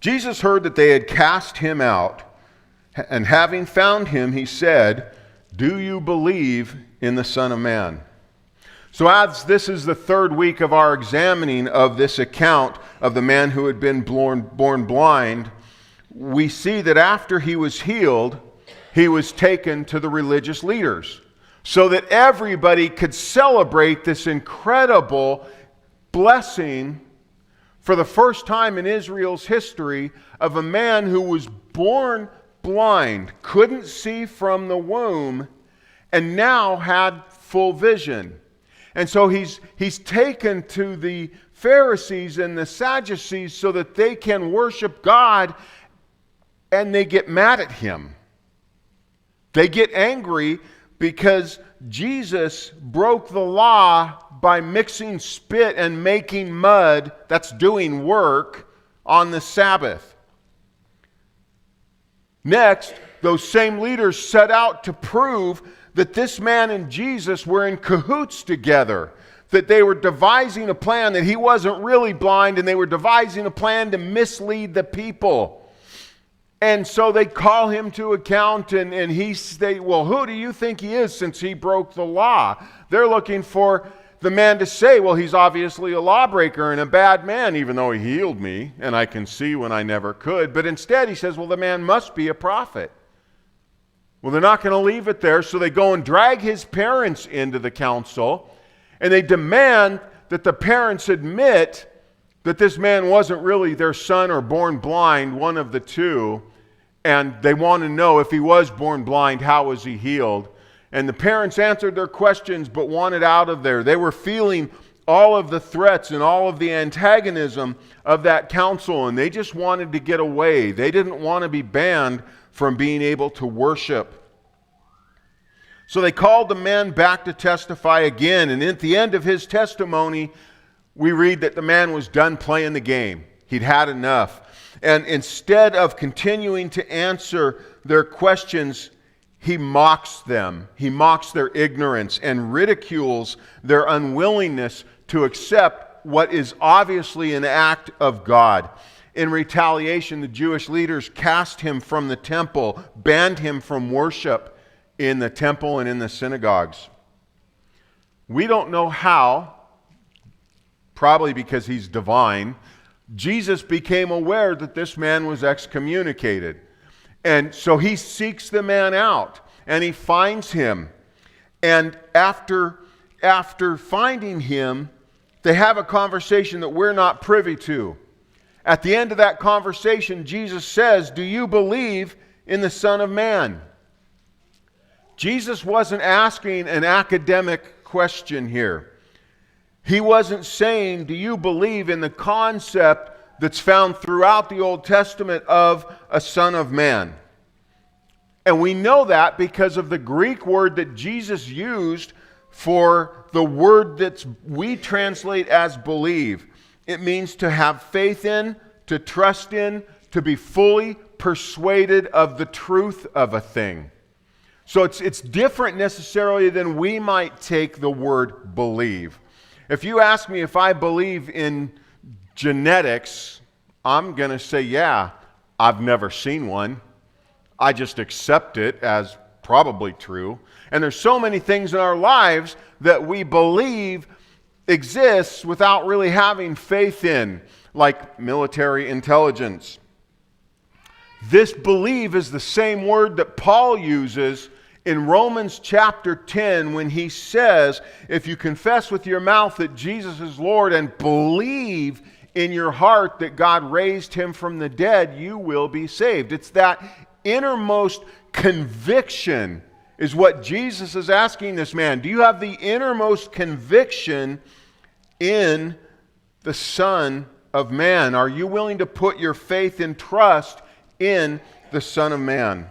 Jesus heard that they had cast him out, and having found him, he said, "Do you believe in the Son of Man?" So as this is the third week of our examining of this account of the man who had been born blind, we see that after he was healed, he was taken to the religious leaders so that everybody could celebrate this incredible blessing for the first time in Israel's history of a man who was born blind, couldn't see from the womb, and now had full vision. And so he's taken to the Pharisees and the Sadducees so that they can worship God, and they get mad at him. They get angry because Jesus broke the law by mixing spit and making mud, that's doing work, on the Sabbath. Next, those same leaders set out to prove that this man and Jesus were in cahoots together, that they were devising a plan, that he wasn't really blind, and they were devising a plan to mislead the people. And so they call him to account, and they, well, who do you think he is since he broke the law? They're looking for the man to say, well, he's obviously a lawbreaker and a bad man, even though he healed me, and I can see when I never could. But instead he says, well, the man must be a prophet. Well, they're not going to leave it there, so they go and drag his parents into the council, and they demand that the parents admit that this man wasn't really their son or born blind, one of the two, and they want to know if he was born blind, how was he healed? And the parents answered their questions but wanted out of there. They were feeling all of the threats and all of the antagonism of that council, and they just wanted to get away. They didn't want to be banned from being able to worship. So they called the man back to testify again, and at the end of his testimony, we read that the man was done playing the game. He'd had enough. And instead of continuing to answer their questions, he mocks them. He mocks their ignorance and ridicules their unwillingness to accept what is obviously an act of God. In retaliation, the Jewish leaders cast him from the temple, banned him from worship in the temple and in the synagogues. We don't know how, probably because he's divine, Jesus became aware that this man was excommunicated. And so he seeks the man out, and he finds him. And after finding him, they have a conversation that we're not privy to. At the end of that conversation, Jesus says, "Do you believe in the Son of Man?" Jesus wasn't asking an academic question here. He wasn't saying, do you believe in the concept that's found throughout the Old Testament of a Son of Man? And we know that because of the Greek word that Jesus used for the word that we translate as believe. It means to have faith in, to trust in, to be fully persuaded of the truth of a thing. So it's different necessarily than we might take the word believe. If you ask me if I believe in genetics, I'm going to say, yeah, I've never seen one. I just accept it as probably true. And there's so many things in our lives that we believe exists without really having faith in, like military intelligence. This believe is the same word that Paul uses in Romans chapter 10 when he says, if you confess with your mouth that Jesus is Lord and believe in your heart that God raised him from the dead, you will be saved. It's that innermost conviction is what Jesus is asking this man. Do you have the innermost conviction in the Son of Man? Are you willing to put your faith and trust in the Son of Man?